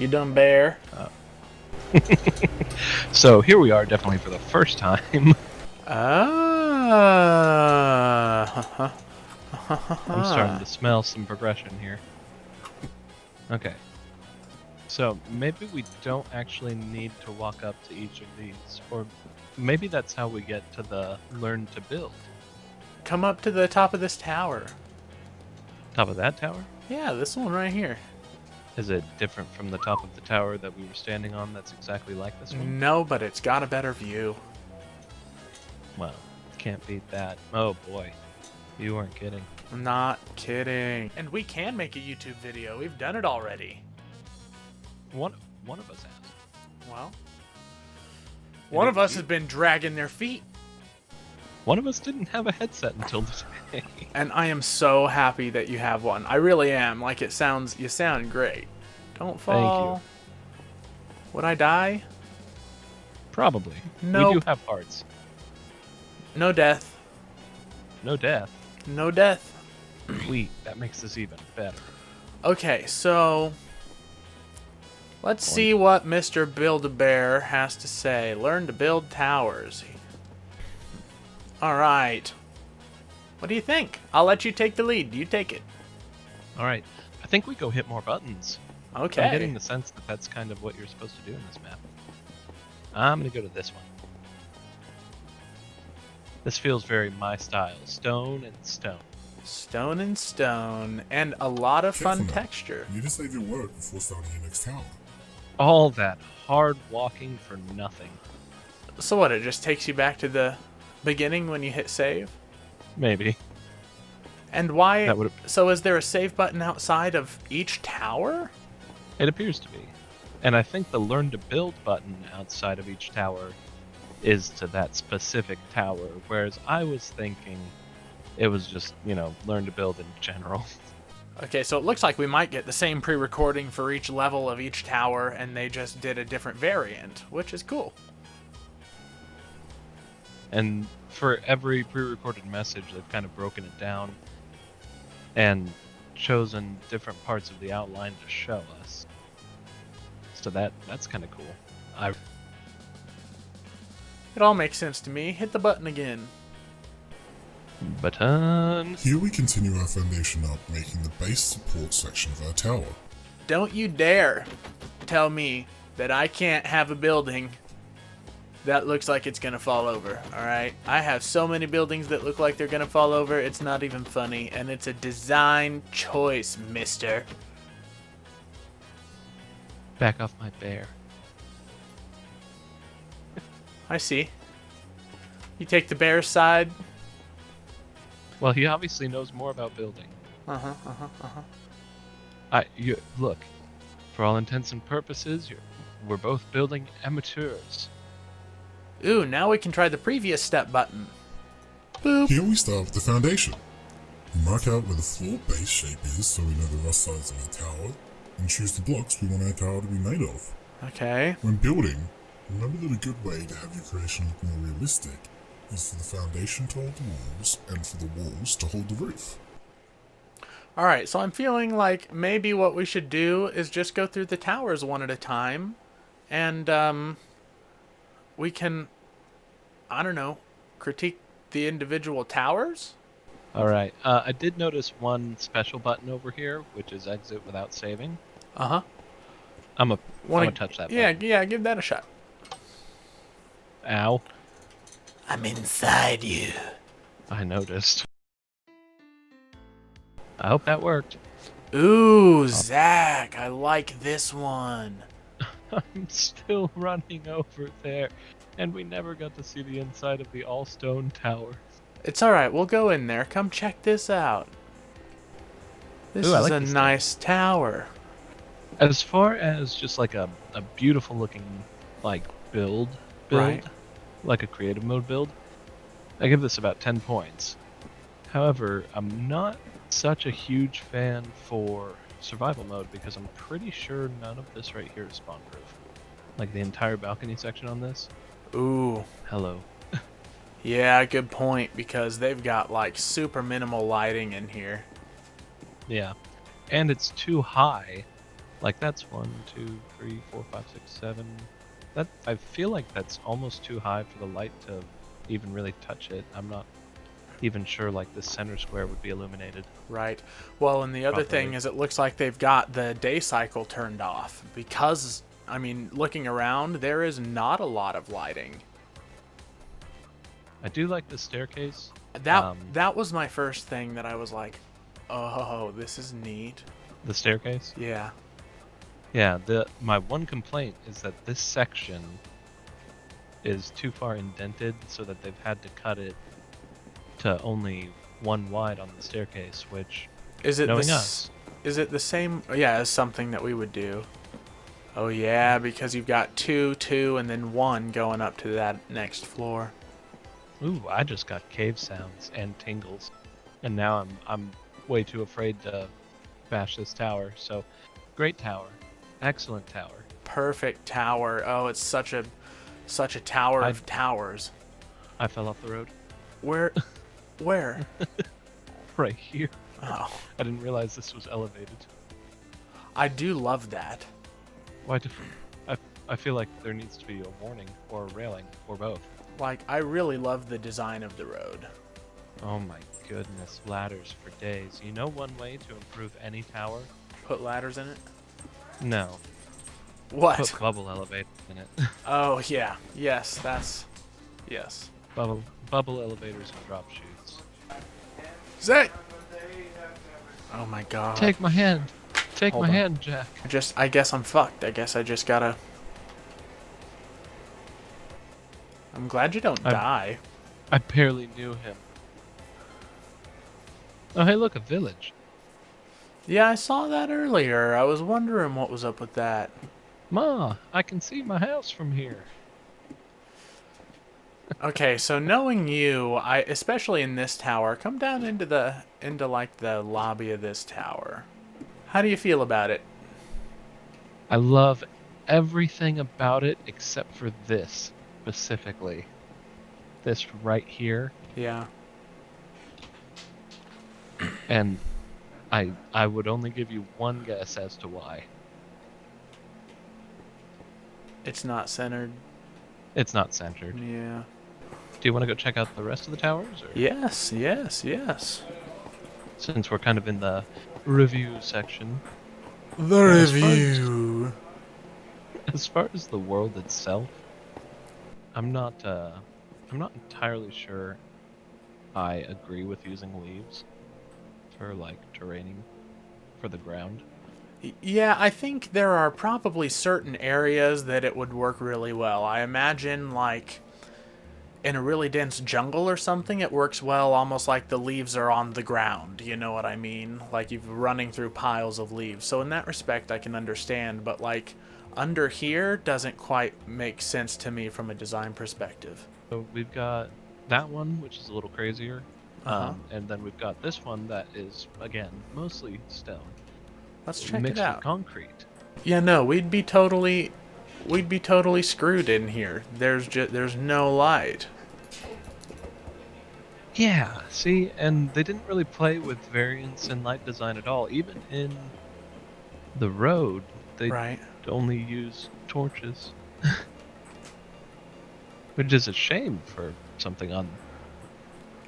You done bear? So here we are, definitely for the first time. Ah. I'm starting to smell some progression here. Okay. So maybe we don't actually need to walk up to each of these, or maybe that's how we get to the learn to build. Come up to the top of this tower. Top of that tower? Yeah, this one right here. Is it different from the top of the tower that we were standing on that's exactly like this one? No, but it's got a better view. Well, can't beat that. Oh boy. You weren't kidding. Not kidding. And we can make a YouTube video. We've done it already. One of us has. Well, one of us has been dragging their feet. One of us didn't have a headset until today. And I am so happy that you have one. I really am. Like, you sound great. Don't fall. Thank you. Would I die? Probably. Nope. We do have hearts. No death. No death. No death. Sweet. That makes this even better. Okay, so let's see what Mr. Build-A-Bear has to say. Learn to build towers. Alright. What do you think? I'll let you take the lead. You take it. Alright. I think we go hit more buttons. Okay. I'm getting the sense that that's kind of what you're supposed to do in this map. I'm going to go to this one. This feels very my style. Stone and stone. Stone and stone. And a lot of fun Careful now. texture. You need to save your work before starting your next tower. All that hard walking for nothing. So what, it just takes you back to the beginning when you hit save? Maybe. And why? That would've- So is there a save button outside of each tower? It appears to be. And I think the learn to build button outside of each tower is to that specific tower, whereas I was thinking it was just, learn to build in general. Okay, so it looks like we might get the same pre-recording for each level of each tower, and they just did a different variant, which is cool. And for every pre-recorded message, they've kind of broken it down and chosen different parts of the outline to show us. So that's kind of cool. It all makes sense to me. Hit the button again. Button. Here we continue our foundation up, making the base support section of our tower. Don't you dare tell me that I can't have a building that looks like it's gonna fall over, alright? I have so many buildings that look like they're gonna fall over, it's not even funny, and it's a design choice, mister. Back off my bear. I see. You take the bear's side. Well, he obviously knows more about building. Look, for all intents and purposes, we're both building amateurs. Ooh, now we can try the previous step button. Boop. Here we start with the foundation. We mark out where the floor base shape is so we know the rough size of our tower, and choose the blocks we want our tower to be made of. Okay. When building, remember that a good way to have your creation look more realistic is for the foundation to hold the walls, and for the walls to hold the roof. Alright, so I'm feeling like maybe what we should do is just go through the towers one at a time, and we can, I don't know, critique the individual towers? Alright, I did notice one special button over here, which is exit without saving. Uh-huh. I'm gonna touch that button. Yeah, give that a shot. Ow. I'm inside you. I noticed. I hope that worked. Ooh, Zach, I like this one. I'm still running over there, and we never got to see the inside of the all-stone tower. It's alright, we'll go in there. Come check this out. This Ooh, I is like a this nice tower. As far as just like a beautiful looking build, Right. like a creative mode build, I give this about 10 points. However, I'm not such a huge fan for survival mode because I'm pretty sure none of this right here is spawn proof. Like the entire balcony section on this. Ooh. Hello. Yeah, good point, because they've got like super minimal lighting in here. Yeah. And it's too high Like that's 1, 2, 3, 4, 5, 6, 7. That I feel like that's almost too high for the light to even really touch it. I'm not even sure like the center square would be illuminated. Right. Well, and the other thing Properly. is it looks like they've got the day cycle turned off because, I mean, looking around, there is not a lot of lighting. I do like the staircase. That was my first thing that I was like, oh, this is neat. The staircase? Yeah. Yeah, my one complaint is that this section is too far indented so that they've had to cut it to only 1 wide on the staircase, which, Is it knowing the us, is it the same? Yeah, as something that we would do. Oh yeah, because you've got 2, 2, and then 1 going up to that next floor. ooh, I just got cave sounds and tingles, and now I'm way too afraid to bash this tower. So, great tower, excellent tower. Perfect tower. Oh, it's such a tower of towers. I fell off the road Where? right here. Oh, I didn't realize this was elevated. I do love that. Why? I feel like there needs to be a warning or a railing or both. Like, I really love the design of the road. Oh my goodness, ladders for days. You know one way to improve any tower? Put ladders in it. No. What? Put bubble elevators in it. Oh yeah. Yes, yes. Bubble elevators and drop chutes. Zay. Oh my god. Take my hand. Take Hold my on. hand, Jack. I guess I'm fucked. I guess I just gotta. I'm glad you don't die. I barely knew him. Oh, hey, look, a village. Yeah, I saw that earlier. I was wondering what was up with that. Ma, I can see my house from here. Okay, so knowing you, especially in this tower, come down into like the lobby of this tower. How do you feel about it? I love everything about it except for this specifically. This right here. Yeah. And I would only give you one guess as to why. It's not centered. It's not centered. Yeah. Do you want to go check out the rest of the towers? Or? Yes, yes. Since we're kind of in the review section. The As far as- review. As far as the world itself, I'm not entirely sure I agree with using leaves for like terraining for the ground. Yeah, I think there are probably certain areas that it would work really well. I imagine, like, in a really dense jungle or something, it works well almost like the leaves are on the ground, you know what I mean? Like, you're running through piles of leaves. So in that respect, I can understand, but, like, under here doesn't quite make sense to me from a design perspective. So we've got that one, which is a little crazier, Uh-huh. and then we've got this one that is, again, mostly stone. Let's check mixed it out. with concrete. Yeah, no, we'd be totally screwed in here. There's no light. Yeah, see, and they didn't really play with variance in light design at all. Even in the road, they Right. only use torches. Which is a shame for something on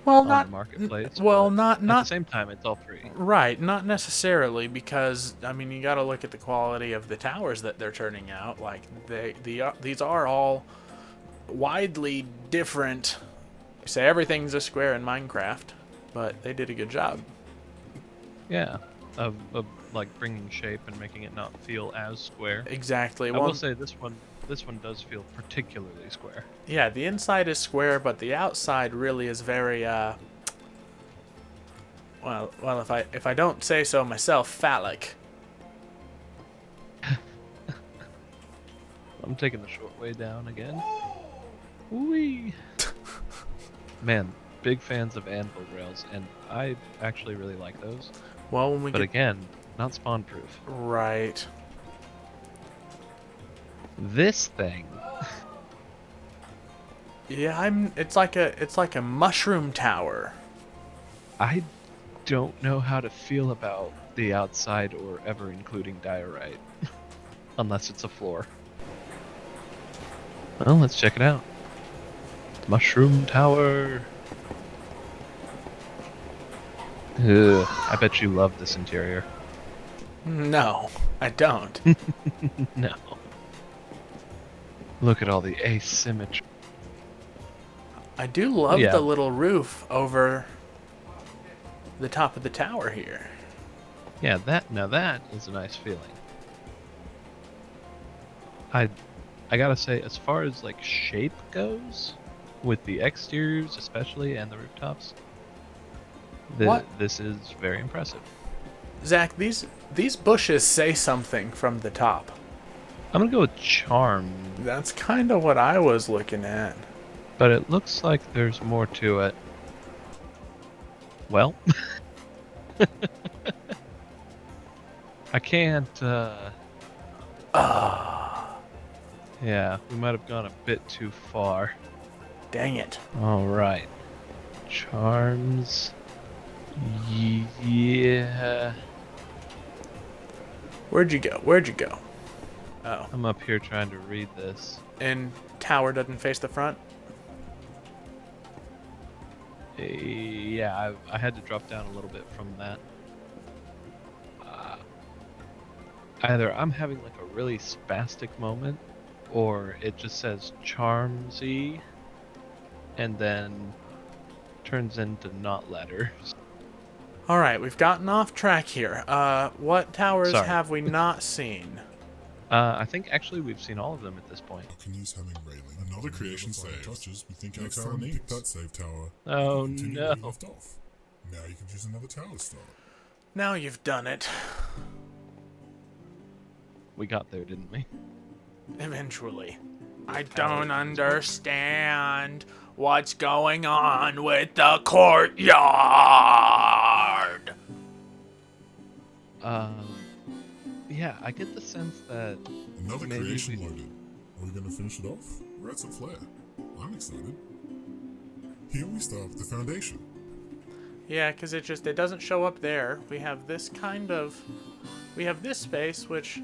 Well, the not marketplace. well, but not at the not same time, it's all free. right, not necessarily, because I mean, you got to look at the quality of the towers that they're turning out. Like these are all widely different. Say everything's a square in Minecraft, but they did a good job. Yeah, of like bringing shape and making it not feel as square. Exactly. I Well, will say this one does feel particularly square. yeah, the inside is square, but the outside really is very well, if I don't say so myself, phallic. I'm taking the short way down again. Whee! Man, big fans of anvil rails, and I actually really like those. Well, when we But get again, not spawn proof. right. This thing, Yeah, it's like a mushroom tower. I don't know how to feel about the outside or ever including diorite. Unless it's a floor. Well, let's check it out. Mushroom Tower. Ugh, I bet you love this interior. No, I don't. No. Look at all the asymmetry. I do love Yeah. the little roof over the top of the tower here. Yeah, that is a nice feeling. I gotta say, as far as like shape goes, with the exteriors especially and the rooftops, this is very impressive. Zach, these bushes say something from the top. I'm gonna go with charm, That's kind of what I was looking at. but it looks like there's more to it. Well, I can't. Yeah, we might have gone a bit too far. Dang it. All right, charms. Yeah, Where'd you go? Where'd you go? Oh. I'm up here trying to read this. And tower doesn't face the front? Yeah, I had to drop down a little bit from that. Either I'm having like a really spastic moment, or it just says charmsy, and then turns into not letters. All right, we've gotten off track here. What towers Sorry. have we not seen? I think actually we've seen all of them at this point. Balconies having railing. Another creation save. Touches we think our tower needs. Pick that save tower. Oh Continue no. where you left off. Now you can choose another tower start. Now you've done it. We got there, didn't we? Eventually. I don't understand what's going on with the courtyard. Yeah, I get the sense that Another maybe creation we- loaded. Are we going to finish it off? We're at some flair. I'm excited. Here we start with the foundation. Yeah, because it doesn't show up there. We have this space, which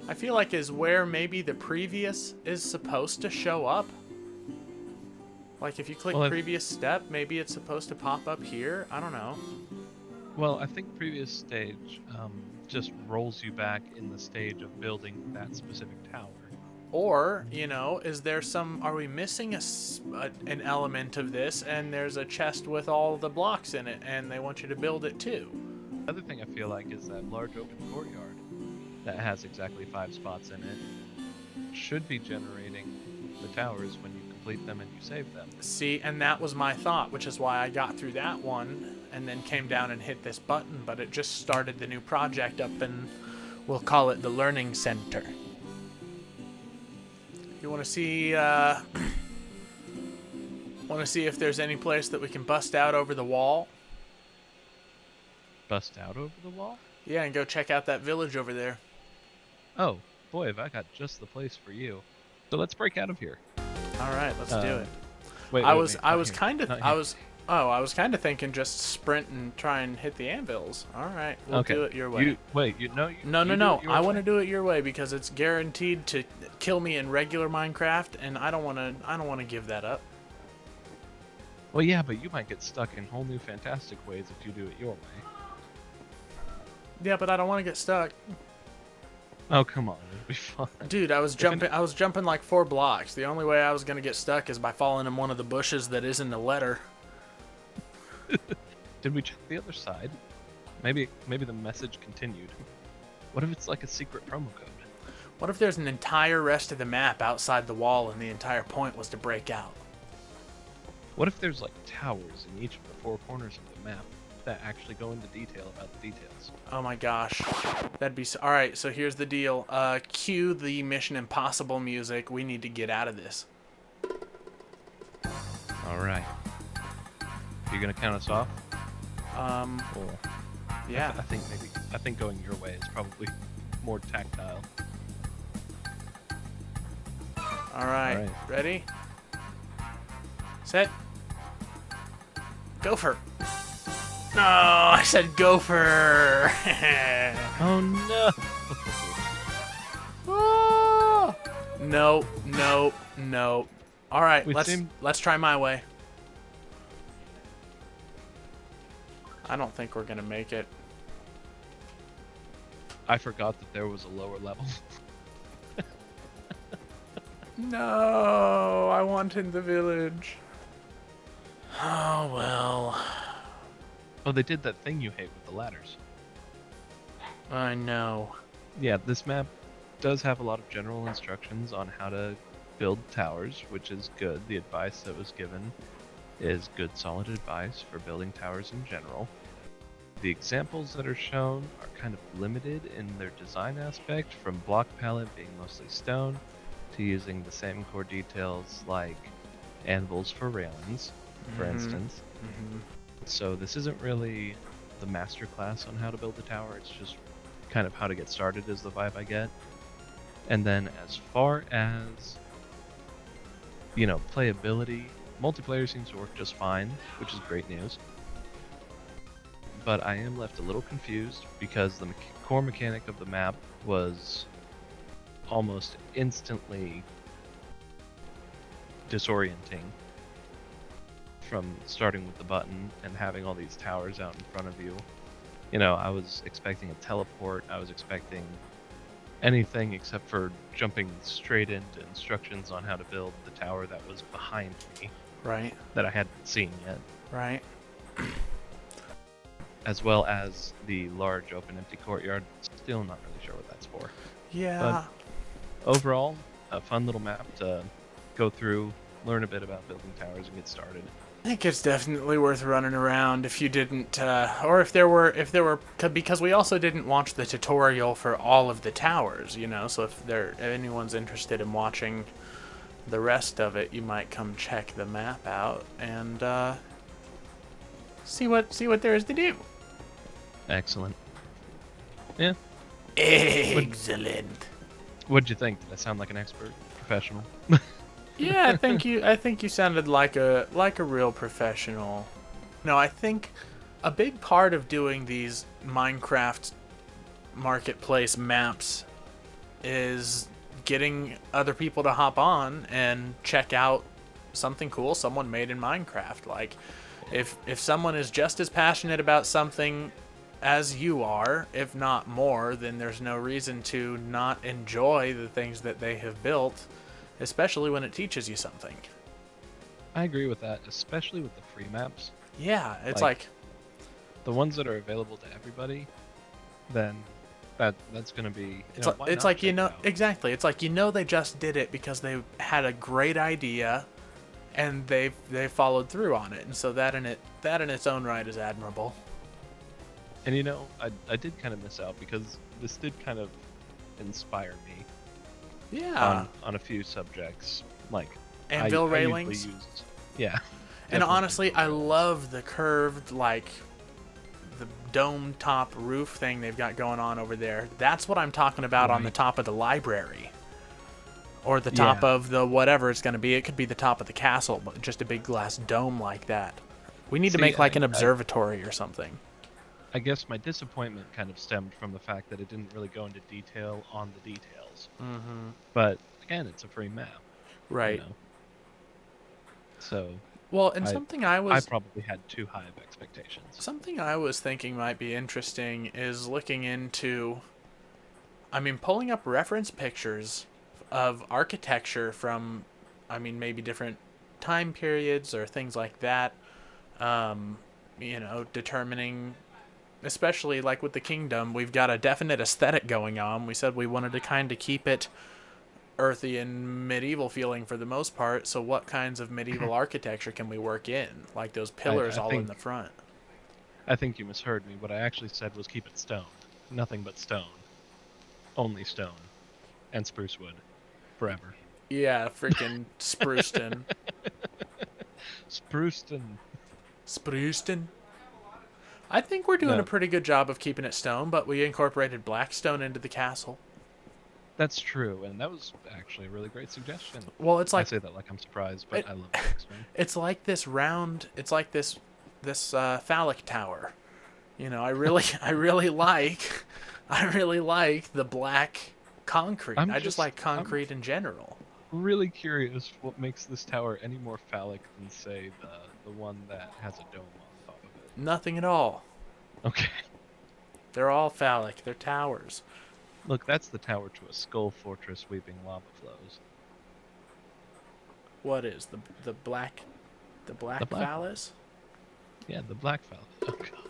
I feel like is where maybe the previous is supposed to show up. Like if you click Well, previous step, maybe it's supposed to pop up here. I don't know. Well, I think previous stage just rolls you back in the stage of building that specific tower. Or, are we missing an element of this, and there's a chest with all the blocks in it, and they want you to build it too? The other thing I feel like is that large open courtyard that has exactly 5 spots in it should be generating the towers when you complete them and you save them. See, and that was my thought, which is why I got through that one, and then came down and hit this button, but it just started the new project up, and we'll call it the Learning Center. You want to see if there's any place that we can bust out over the wall? Bust out over the wall? Yeah, and go check out that village over there. Oh, boy, have I got just the place for you. So let's break out of here. All right, let's do it. Wait, I wait, was wait, not here, kind not of here. I was kind of thinking just sprint and try and hit the anvils. All right, we'll Okay. do it your way. No. No. I want to do it your way because it's guaranteed to kill me in regular Minecraft, and I don't want to give that up. Well, yeah, but you might get stuck in whole new fantastic ways if you do it your way. Yeah, but I don't want to get stuck. Oh, come on, it'll be fun. Dude, I was jumping like 4 blocks. The only way I was gonna get stuck is by falling in one of the bushes that isn't a letter. Did we check the other side? Maybe the message continued. What if it's like a secret promo code? What if there's an entire rest of the map outside the wall and the entire point was to break out? What if there's like towers in each of the 4 corners of the map that actually go into detail about the details? Oh my gosh. That'd be all right, so here's the deal. Cue the Mission Impossible music. We need to get out of this. All right. You gonna count us off? Or Yeah. I think going your way is probably more tactile. All right. Ready? Set. Gopher. No, I said gopher. Oh no! No, no, no. All right, We let's try my way. I don't think we're gonna make it. I forgot that there was a lower level. No, I wanted the village. Oh well. Oh, they did that thing you hate with the ladders. I know. Yeah, this map does have a lot of general instructions on how to build towers, which is good. The advice that was given is good, solid advice for building towers in general. The examples that are shown are kind of limited in their design aspect, from block palette being mostly stone to using the same core details like anvils for railings, for instance. So this isn't really the master class on how to build a tower, it's just kind of how to get started is the vibe I get. And then as far as, you know, playability, multiplayer seems to work just fine, which is great news. But I am left a little confused because the core mechanic of the map was almost instantly disorienting from starting with the button and having all these towers out in front of you. You know, I was expecting a teleport, I was expecting anything except for jumping straight into instructions on how to build the tower that was behind me. Right. That I hadn't seen yet. Right. As well as the large open empty courtyard. Still not really sure what that's for. Yeah. But overall, a fun little map to go through, learn a bit about building towers, and get started. I think it's definitely worth running around if you didn't, or if there were, because we also didn't watch the tutorial for all of the towers, you know. So if anyone's interested in watching the rest of it, you might come check the map out and see what there is to do. Excellent. Yeah. Excellent. What'd you think? Did I sound like an expert, professional? Yeah, I think you sounded like a real professional. No, I think a big part of doing these Minecraft marketplace maps is getting other people to hop on and check out something cool someone made in Minecraft. Like if someone is just as passionate about something as you are, if not more, then there's no reason to not enjoy the things that they have built, especially when it teaches you something. I agree with that, especially with the free maps. Yeah, it's like the ones that are available to everybody, then that's going to be... It's like, you know, exactly. It's like, you know, they just did it because they had a great idea and they followed through on it. And so that in its own right is admirable. And you know, I did kind of miss out because this did kind of inspire me. Yeah. On a few subjects, like anvil I railings. Yeah. And honestly, I love the curved, like the dome top roof thing they've got going on over there. That's what I'm talking about on the top of the library. Or the top of the whatever it's going to be. It could be the top of the castle, but just a big glass dome like that. We need to make like an observatory or something. I guess my disappointment kind of stemmed from the fact that it didn't really go into detail on the details. Mm-hmm. But again, it's a free map. Right. You know? So... Well, and I probably had too high of expectations. Something I was thinking might be interesting is looking into, pulling up reference pictures of architecture from, maybe different time periods or things like that. Determining, especially like with the kingdom, we've got a definite aesthetic going on. We said we wanted to kind of keep it earthy and medieval feeling for the most part, so what kinds of medieval architecture can we work in, like those pillars in the front? I think you misheard me. What I actually said was keep it stone. Nothing but stone. Only stone. And spruce wood. Forever. Yeah, freaking Spruceton. Spruceton. I think we're doing a pretty good job of keeping it stone, but we incorporated blackstone into the castle. That's true, and that was actually a really great suggestion. Well, it's like... I say that like I'm surprised, but I love blackstone. It's like this round... It's like this phallic tower. You know, I really like the black concrete. I'm I just like I'm concrete in general. really curious what makes this tower any more phallic than, say, the one that has a dome on top of it. Nothing at all. Okay. They're all phallic. They're towers. Look, that's the tower to a skull fortress weeping lava flows. What is the black The black one. phallus? Yeah, the black phallus. Oh, God.